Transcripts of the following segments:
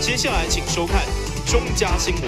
接下来请收看中嘉新闻。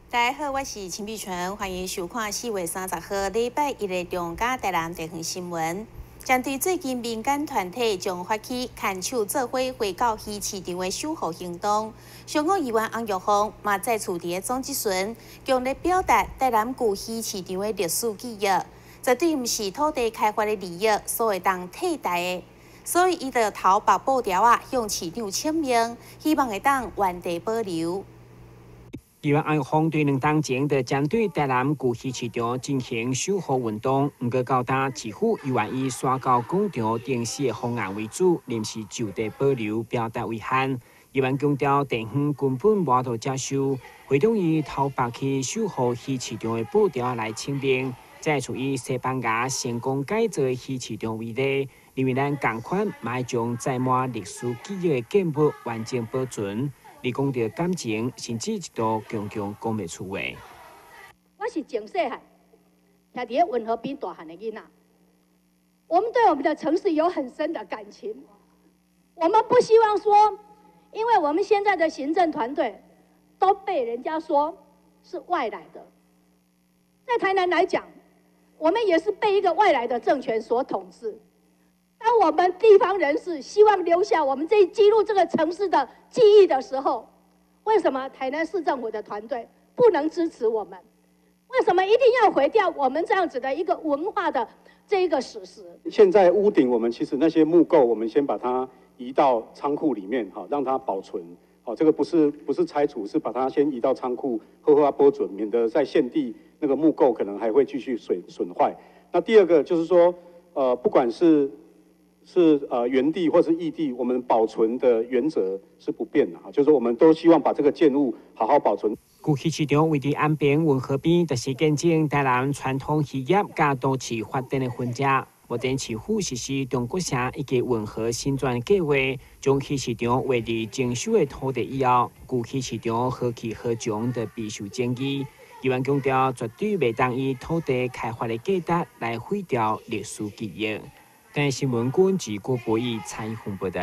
大家好，我是陈碧纯，欢迎收看4月30号礼拜一的中嘉台南地方新闻。针对最近民间团体将发起牵手做伙回到鱼市场的守护行动，上港议员洪玉凤嘛再次伫总质询，强烈表达台南旧鱼市场的历史记忆，绝对毋是土地开发的利益所会当替代的。所以，伊就头白布条向市场请命，希望会当原地保留。议员洪玉凤对2当前的针对台南旧鱼市场进行守护运动，不过到达市府议员以刷到广场定时的方案为主，临时就地保留表达遗憾。议员强调地方根本无法度接受，会中以头白去守护鱼市场的布条来请命，再处以西班牙成功改造的鱼市场为例，认为咱同款嘛要将载满历史记忆的建物完整保存。你讲到感情，甚至一度强讲袂出话。我是从细汉徛伫文河边大汉的囡仔，我们对我们的城市有很深的感情。我们不希望说，因为我们现在的行政团队都被人家说是外来的，在台南来讲，我们也是被一个外来的政权所统治。当我们地方人士希望留下我们记录这个城市的记忆的时候，为什么台南市政府的团队不能支持我们？为什么一定要毁掉我们这样子的一个文化的这一个史实？现在屋顶我们其实那些木构，我们先把它移到仓库里面，让它保存。这个不是拆除，是把它先移到仓库，好好保存，免得在现地那个木构可能还会继续损坏。那第二个就是说，不管是原地或是异地，我们保存的原则是不变的哈，就是我们都希望把这个建物好好保存。旧鱼市场位伫安平运河边，就是见证台南传统渔业甲都市发展的分界。目前市府实施中国城以及运河新转计划，将鱼市场划入征收的土地以后，旧鱼市场何去何从的备受争议。议员强调，绝对袂当以土地开发的价值来毁掉历史记忆。台新闻官及郭博义蔡宏报道。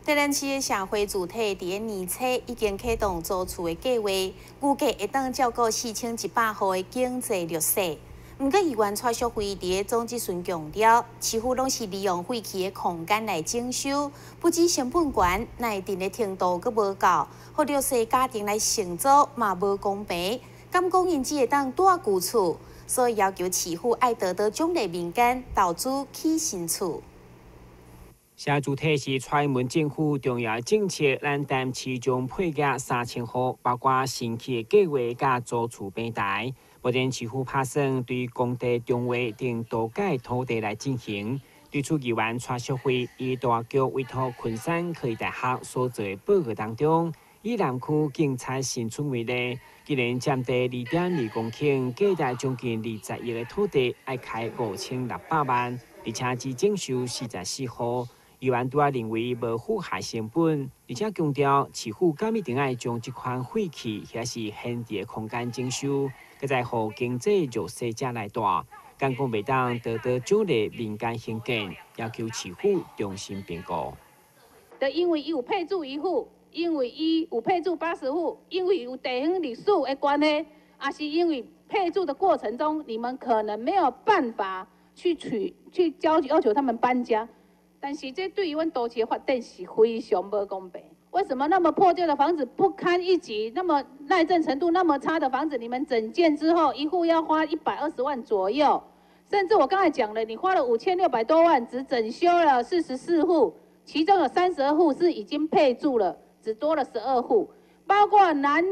台南市的社会主体伫年初已经启动租厝的计划，预计会当照顾4100户的经济弱势。不过，议员蔡淑慧伫总质询强调，市府拢是利用废弃的空间来征收，不止成本悬，那一定的程度阁无够，互弱势家庭来承租嘛无公平。敢讲因只会当住旧厝？所以要求市府爱多多奖励民间投资起新厝。社主体是蔡英文政府重要政策，咱台市将配额3000户，包括新起的计划甲租厝平台。目前市府打算对工地中划定多改土地来进行。对此，议员蔡淑慧以大局委托昆山科技大学所做的报告当中，以南区警察新村为例，既然占地2.2公顷，价值将近20亿的土地，要开5600万，而且只征收44户。议员拄认为无符合成本，而且强调市府敢一定爱将这款废弃或是闲置的空间征收，佮再互经济弱势者来住。敢讲袂当多多奖励民间兴建，要求市府重新评估。因为伊有配住1户。因为伊有配住80户，因为有地方历史的关系，也是因为配住的过程中，你们可能没有办法去要求他们搬家。但是这对于阮都市的发展是非常不公平。为什么那么破旧的房子不堪一击，那么耐震程度那么差的房子，你们整建之后1户要花120万左右，甚至我刚才讲了，你花了5600多万，只整修了44户，其中有32户是已经配住了。只多了12户，包括南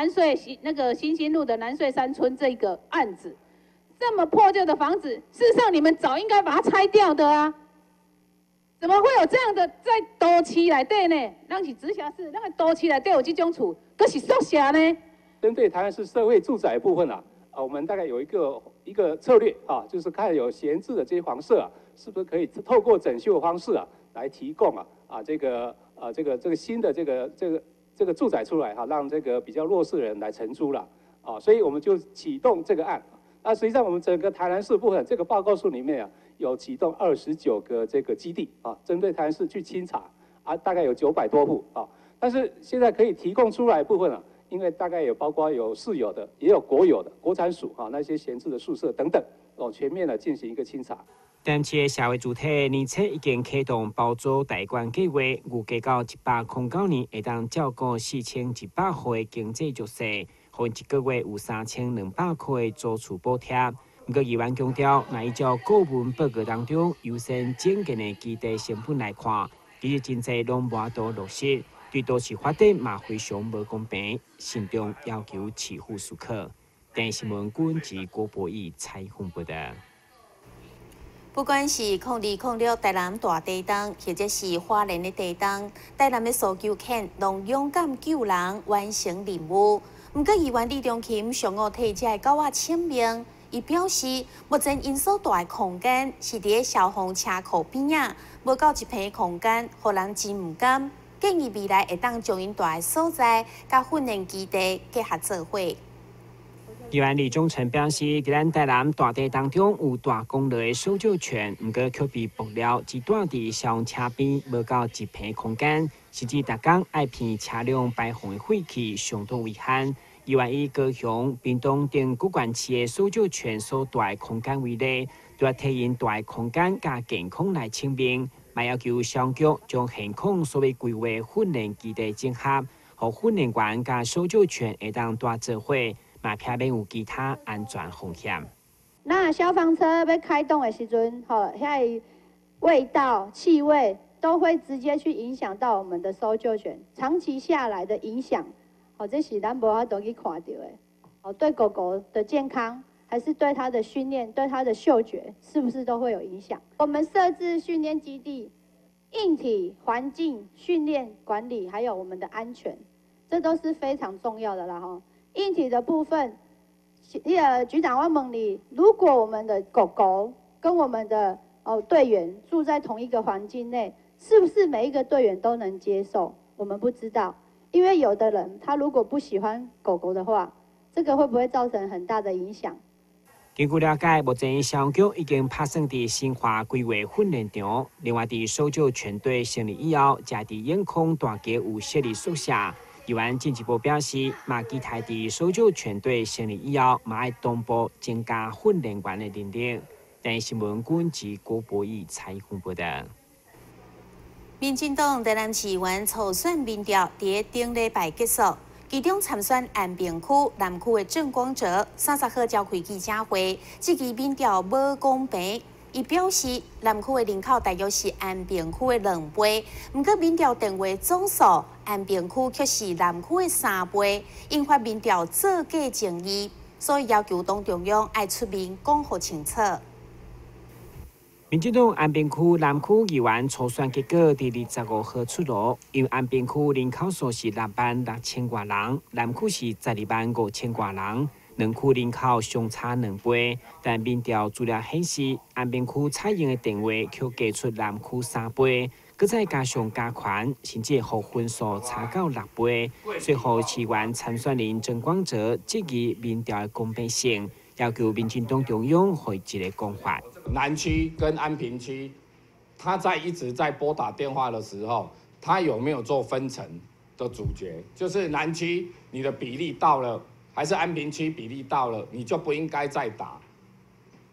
穗新兴路的南穗山村这个案子，这么破旧的房子，事实上你们早应该把它拆掉的啊！怎么会有这样的在都市内底呢？咱是直辖市，那个都市内底有这种厝，可是宿舍呢？针对台南市社会住宅部分我们大概有一个策略就是看有闲置的这些房舍是不是可以透过整修的方式来提供这个新的这个住宅出来让这个比较弱势的人来承租了所以我们就启动这个案。那实际上我们整个台南市部分这个报告书里面有启动29个这个基地针对台南市去清查大概有900多户但是现在可以提供出来的部分因为大概有包括有市有的，也有国有的国产署那些闲置的宿舍等等全面的进行一个清查。但这社会主体年初已经启动包租代管计划，预计到1809年会当照顾4100户的经济弱势，和一个月有3200块的租厝补贴。不过，议员强调，若依照顾问报告当中优先整件的基地成本来看，其实真侪拢无法度落实，对都市发展嘛非常无公平。信中要求起户许可。电新闻军及郭博义采访报道。不管是0206台南大地震，或者是花莲的地震，台南的搜救犬拢勇敢救人，完成任务。不过，议员李中琴上午替这狗仔签名，伊表示，目前因所住的空间是伫消防车库边仔，无够一片空间，互人真唔甘。建议未来会当将因住的所在甲训练基地结合做伙。议员李忠诚表示，伫咱台南大地当中有大功率的搜救犬，毋过却被爆料只住伫消防车边，无够一片空间，甚至逐工爱骗车辆排放的废气，相当危险。议员以高雄、屏东等各县市的搜救犬所住的空间为例，就要替因住的空间甲健康来清明，嘛要求消防局将现况所谓规划训练基地整合，互训练员甲搜救犬会当住做伙。嘛，避免有其他安全风险。那消防车要开动的时阵，遐味道、气味都会直接去影响到我们的搜救犬，长期下来的影响，这是咱无法度去看到的。对狗狗的健康，还是对它的训练、对它的嗅觉，是不是都会有影响？我们设置训练基地，硬体、环境、训练管理，还有我们的安全，这都是非常重要的啦哈。硬体的部分，局长我问你，如果我们的狗狗跟我们的队员住在同一个环境内，是不是每一个队员都能接受？我们不知道，因为有的人他如果不喜欢狗狗的话，这个会不会造成很大的影响？根据了解，目前消防局已经拍算伫新华规划训练场，另外伫搜救全队成立以后，也伫永康大街有设立宿舍。议员进一步表示，马基台伫搜救全队成立以后，嘛爱同步增加训练员的能力。但新闻军及郭博义采访报道。民进党台南市议员初选民调伫顶礼拜结束，其中参选安平区南区的郑光哲30号召开记者会，这支民调无公平。伊表示，南区的人口大约是安平区的2倍，不过民调电话总数，安平区却是南区的3倍，引发民调造假争议，所以要求党中央爱出面讲互清楚。民进党安平区南区议员初选结果伫25号出炉，因为安平区人口数是66000多人，南区是12500多人。两区人口相差2倍，但民调资料显示，安平区采用的电话却加出南区3倍，搁再加上加权，甚至互分数差到6倍。随后，市员参选人郑光哲质疑民调的公平性，要求民进党中央回一个讲法。南区跟安平区，他一直在拨打电话的时候，他有没有做分层的主角？就是南区你的比例到了。还是安平区比例到了，你就不应该再打。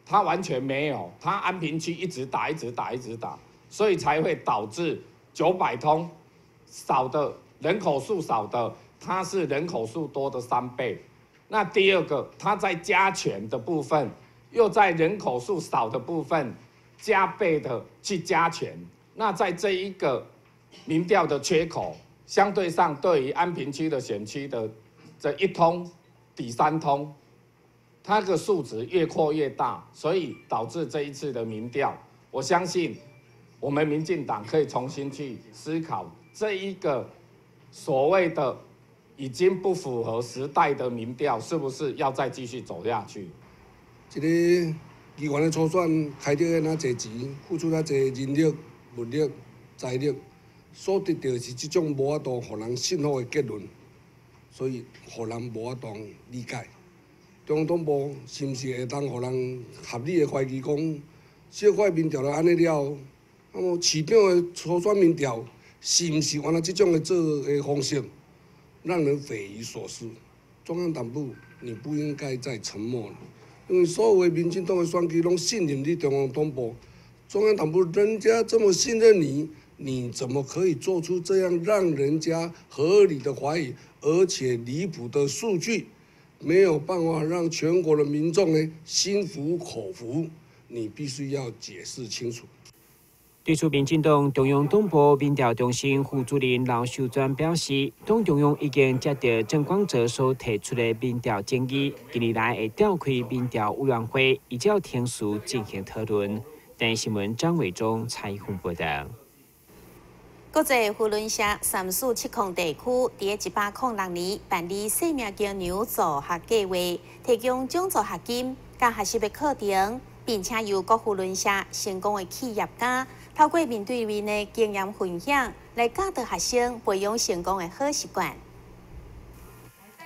他完全没有，他安平区一直打，所以才会导致900通少的人口数少的，他是人口数多的3倍。那第二个，他在加权的部分，又在人口数少的部分加倍的去加权。那在这一个民调的缺口，相对上对于安平区的选区的这1通。第3通，它的数值越扩越大，所以导致这一次的民调，我相信我们民进党可以重新去思考这一个所谓的已经不符合时代的民调，是不是要再继续走下去？一个议员的初选开得那侪钱，付出那侪人力物力，材料所得到的是这种无法度互人信服的结论，所以互人无法度理解。中央党部是毋是会当互人合理的怀疑讲，小块民调就安尼了？那么市长的初选民调是毋是按照这种的做的方式，让人匪夷所思？中央党部，你不应该再沉默了，因为所有的民进党的选举拢信任你中央党部，中央党部人家这么信任你，你怎么可以做出这样让人家合理的怀疑，而且离谱的数据？没有办法让全国的民众呢心服口服，你必须要解释清楚。对此，民进党中央党部民调中心副主任刘秀全表示，党中央已经接到郑光泽所提出的民调建议，近日来会召开民调委员会，依照天数进行讨论。台新闻张伟忠采访报道。国际扶轮社3属7控地区，伫106年办理生命胶囊助学计划，提供奖助学金、甲学习的课程，并且由各扶轮社成功的企业家，透过面对面的经验分享，来教导学生培养成功的好习惯。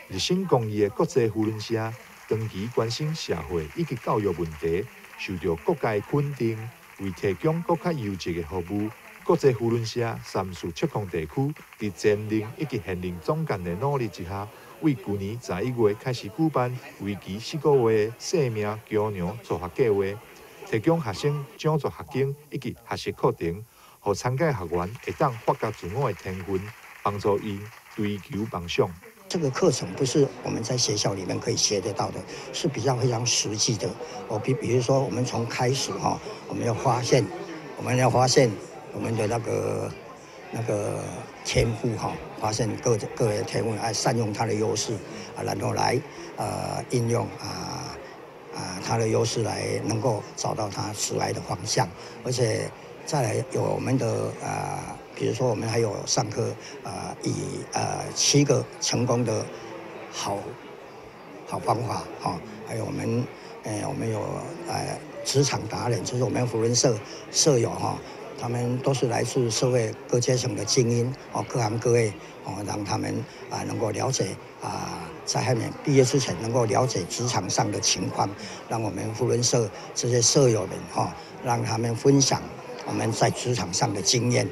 热心公益的国际扶轮社，长期关心社会以及教育问题，受到各界肯定，为提供更较优质的服务。国际扶轮社3属7控地区，伫前任以及现任总监的努力之下，为去年11月开始举办为期4个月的生命胶囊助学计划，提供学生奖助学金以及学习课程，让参加学员会当发掘自我的天分，帮助因追求梦想。这个课程不是我们在学校里面可以学得到的，是比较非常实际的。比如说，我们从开始我们要发现我们的那个天赋发现各位的天赋，善用它的优势然后来应用它的优势来能够找到它迟来的方向，而且再来有我们的比如说我们还有上课以7个成功的好方法还有我们有职场达人，就是我们扶轮社社友他们都是来自社会各阶层的精英各行各业让他们能够了解在还没毕业之前能够了解职场上的情况，让我们扶轮社这些社友们让他们分享我们在职场上的经验。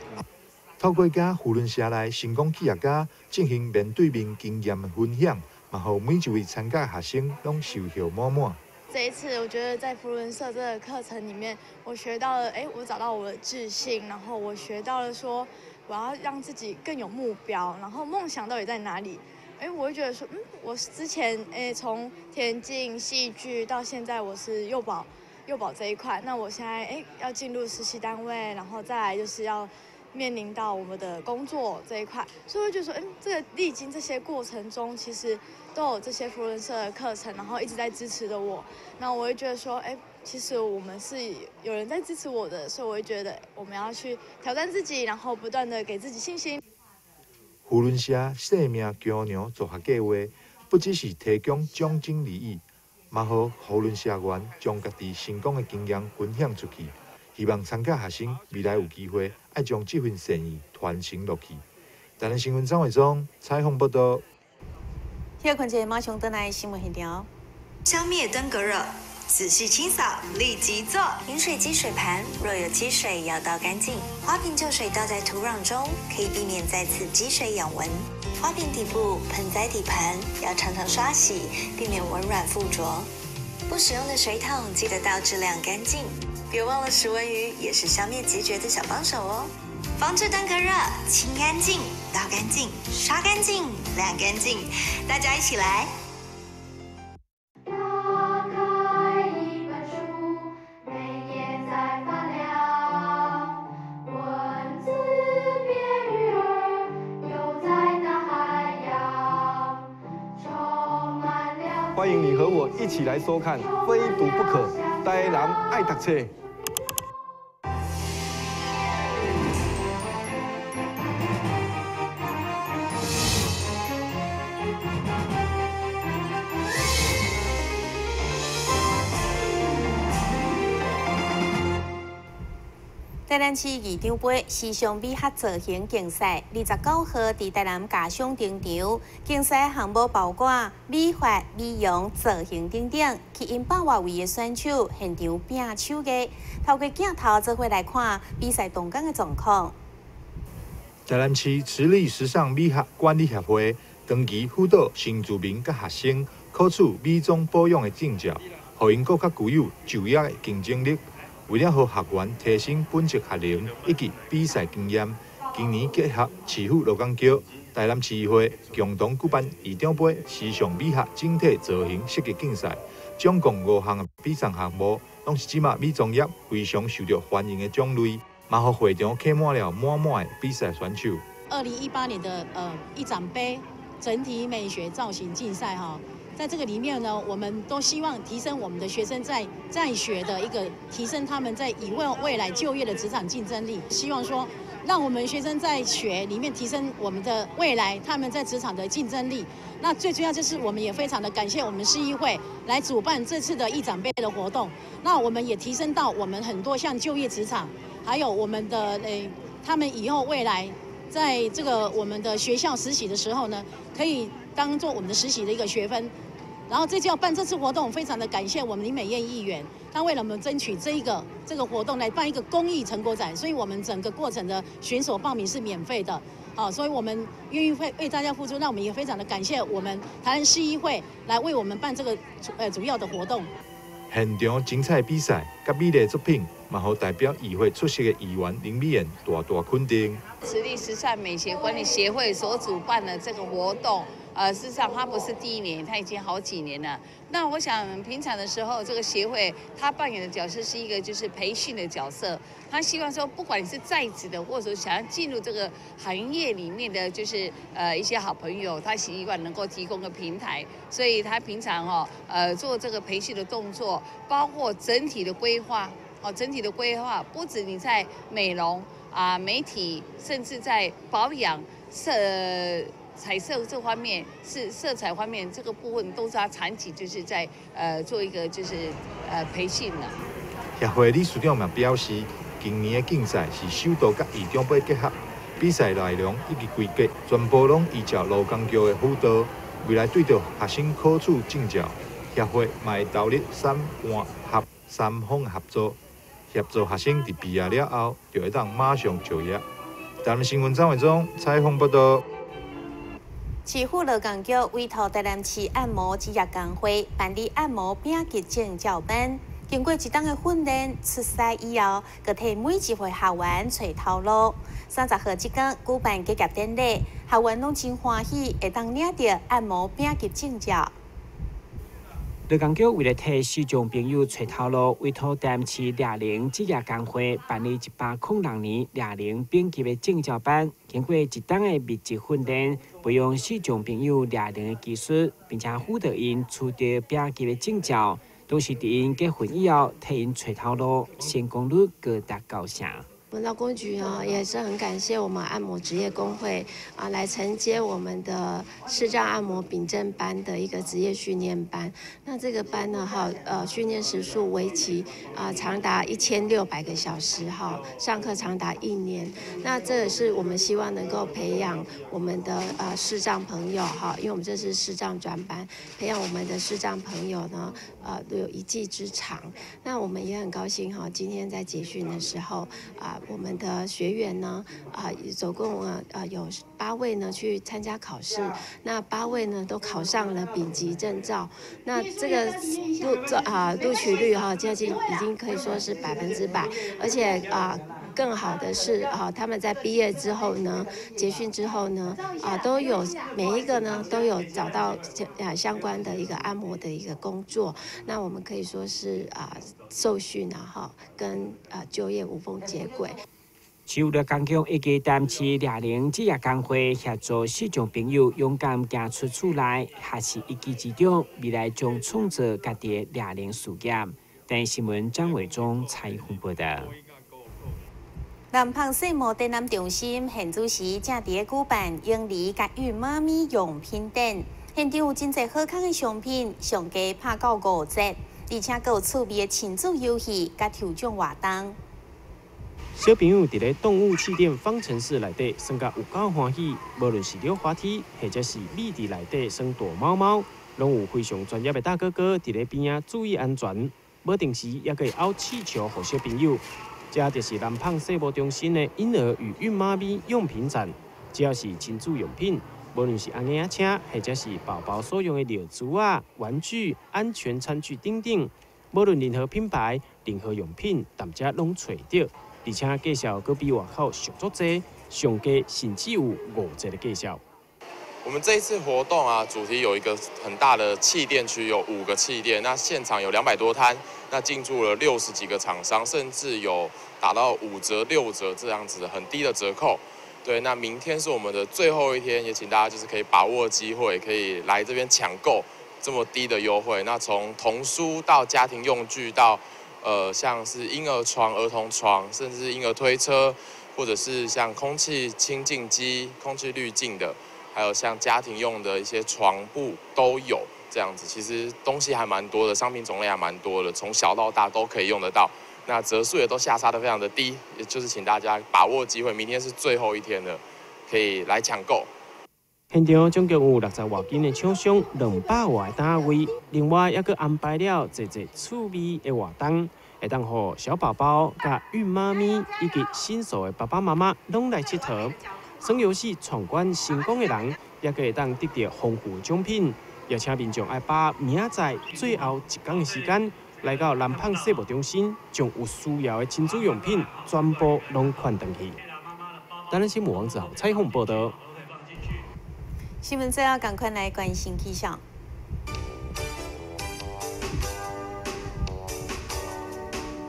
透过甲扶轮社内成功企业家进行面对面经验的分享，嘛，让每一位参加学生拢收获满满。这一次，我觉得在扶轮社这个课程里面，我学到了，我找到我的自信，然后我学到了说，我要让自己更有目标，然后梦想到底在哪里？我会觉得说，我之前从田径、戏剧到现在我是幼保这一块，那我现在要进入实习单位，然后再来就是要面临到我们的工作这一块，所以我就说，这个历经这些过程中，其实都有这些扶轮社的课程，然后一直在支持着我。那我会觉得说，其实我们是有人在支持我的，所以我会觉得我们要去挑战自己，然后不断的给自己信心。扶轮社生命胶囊助学计划不只是提供奖金利益，嘛让扶轮社员将家己成功的经验分享出去。希望参加学生未来有机会，爱将这份善意传承落去。台南新闻张伟忠采访报道。听看者马上登来新闻现场。消灭登革热，仔细清扫，立即做。饮水机水盘若有积水，要倒干净。花瓶旧水倒在土壤中，可以避免再次积水养蚊。花瓶底部、盆栽底盘要常常刷洗，避免蚊卵附着。不使用的水桶记得倒至晾干净。别忘了食蚊鱼也是消灭孑孓的小帮手哦。防治登革热，清干净、倒干净、刷干净、晾干净，大家一起来。欢迎你和我一起来收看《非读不可》，台南爱读册。台台南市义场杯时尚美学造型竞赛29号伫台南家商停场，竞赛项目包括美发、美容、造型等等，吸引100多位的选手现场拼手艺，透过镜头做伙来看比赛动工的状况。台南市持力时尚美学管理协会长期辅导新住民甲学生考取美妆保养的证照，互因更较具有就业的竞争力。为了让学员提升本职学能以及比赛经验，今年结合市府劳工局、台南市议会共同举办义场杯时尚美学整体造型设计竞赛，总共5项比赛项目，拢是即马美妆业非常受到欢迎的种类，嘛互会场挤满了满满的比赛选手。2018年的一展杯整体美学造型竞赛哈。在这个里面呢，我们都希望提升我们的学生在学的一个提升他们在未来就业的职场竞争力。希望说，让我们学生在学里面提升我们的未来他们在职场的竞争力。那最重要就是我们也非常的感谢我们市议会来主办这次的义展杯的活动。那我们也提升到我们很多像就业职场，还有我们的他们以后未来在这个我们的学校实习的时候呢，可以当做我们的实习的一个学分。然后这就要办这次活动，非常的感谢我们林美燕议员，她为了我们争取这个活动来办一个公益成果展，所以我们整个过程的选手报名是免费的，所以我们愿意为大家付出，那我们也非常的感谢我们台南市议会来为我们办这个主要的活动。现场精彩比赛甲美丽作品，嘛互代表议会出席的议员林美燕大大肯定。持力时尚美学管理协会所主办的这个活动。事实上，它不是第1年，它已经好几年了。那我想，平常的时候，这个协会它扮演的角色是一个就是培训的角色。他希望说，不管你是在职的，或者说想要进入这个行业里面的，就是一些好朋友，他希望能够提供个平台。所以他平常做这个培训的动作，包括整体的规划，整体的规划不止你在美容媒体，甚至在保养彩色这方面是色彩方面这个部分都是他长期就是在做一个就是培训了。协会理事长嘛表示，今年的竞赛是首度甲义场杯结合，比赛内容以及规格全部拢依照劳工局的辅导。未来对着学生考取证照，协会嘛会投入3官合3方合作，协助学生伫毕业了后就会当马上就业。台南新闻张伟忠采访报道。市府劳工局委托台南市按摩职业工会办理按摩丙级证照班，经过1档的训练，出赛以后，佮替每一位学员找头路。30号即天举办结业典礼，学员拢真欢喜，会当领到按摩丙级证照。劳工局为了替视障朋友找头路，委托台南市乐龄职业工会办理106年乐龄丙级的证照班，经过1档的密集训练，培养视障朋友乐龄的技术，并且辅导因取得丙级的证照，同时伫因结婚以后替因找头路，成功率高达90%。我们劳工局也是很感谢我们按摩职业工会来承接我们的视障按摩丙证班的一个职业训练班。那这个班呢训练时数为期长达1600个小时上课长达1年。那这也是我们希望能够培养我们的视障朋友因为我们这是视障专班，培养我们的视障朋友呢都有一技之长。那我们也很高兴今天在结训的时候我们的学员呢总共有8位呢去参加考试，那8位呢都考上了丙级证照。那这个录取率接近已经可以说是100%，而且更好的是他们在毕业之后呢，结训之后呢都有每一个呢都有找到相关的一个按摩的一个工作。那我们可以说是受训跟就业无缝接轨。市府劳工局以及台南市乐龄职业工会协助视障朋友勇敢走出厝内，学习一技之长，未来将创造家己的乐龄事业。台新闻张伟忠采访报道。南胖世贸展览中心现主时正伫举办婴儿甲孕妈咪用品展，现场有真侪好康的商品，上价拍到5折，而且阁有趣味的亲子游戏甲抽奖活动。小朋友伫咧动物气垫方程式内底，算甲有够欢喜。无论是溜滑梯，或者是立伫内底算躲猫猫，拢有非常专业的大哥哥伫咧边仔注意安全。无定时也可以凹气球给小朋友。这就是南胖世博中心的婴儿与孕妈咪用品展，只要是亲子用品，无论是婴仔车，或者是宝宝所用的尿珠啊、玩具、安全餐具等等，无论任何品牌、任何用品，大家拢找到。而且介绍搁比外口上足济，上加甚至有5个的介绍。我们这一次活动啊，主题有一个很大的气垫区，有5个气垫，那现场有200多摊，那进驻了60几个厂商，甚至有打到5折、6折这样子的很低的折扣。对，那明天是我们的最后一天，也请大家就是可以把握机会，可以来这边抢购这么低的优惠。那从童书到家庭用具到像是婴儿床、儿童床，甚至婴儿推车，或者是像空气清净机、空气滤净的，还有像家庭用的一些床布都有这样子。其实东西还蛮多的，商品种类还蛮多的，从小到大都可以用得到。那折数也都下杀得非常的低，也就是请大家把握机会，明天是最后一天了，可以来抢购。现场总共有60多间的厂商，200多个单位，另外还佫安排了侪趣味的活动，会当予小宝宝、甲孕妈咪以及新手的爸爸妈妈拢来佚佗。耍游戏闯关成功的人，也佫会当得到丰富的奖品。邀请民众爱把明仔最后1天的时间，来到南胖世博中心，将有需要的亲子用品全部拢款登去。台南新闻网之后采访报道。新闻最后赶快来关心气象。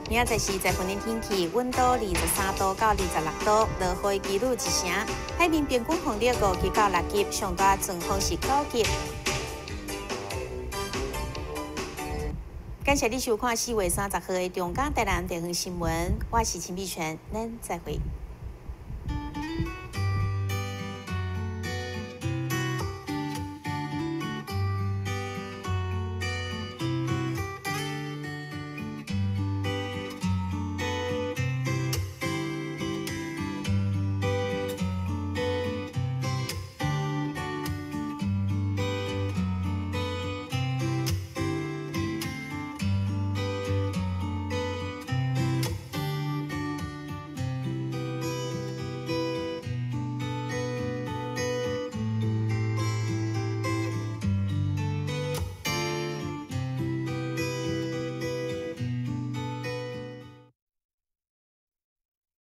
明仔是在本日天气，温度23度到26度，落雨几率1成。海面平均风力5级到6级，上大阵风是9级。感谢你收看4月30号的中港台南地方新闻，我是陈碧泉，咱再会。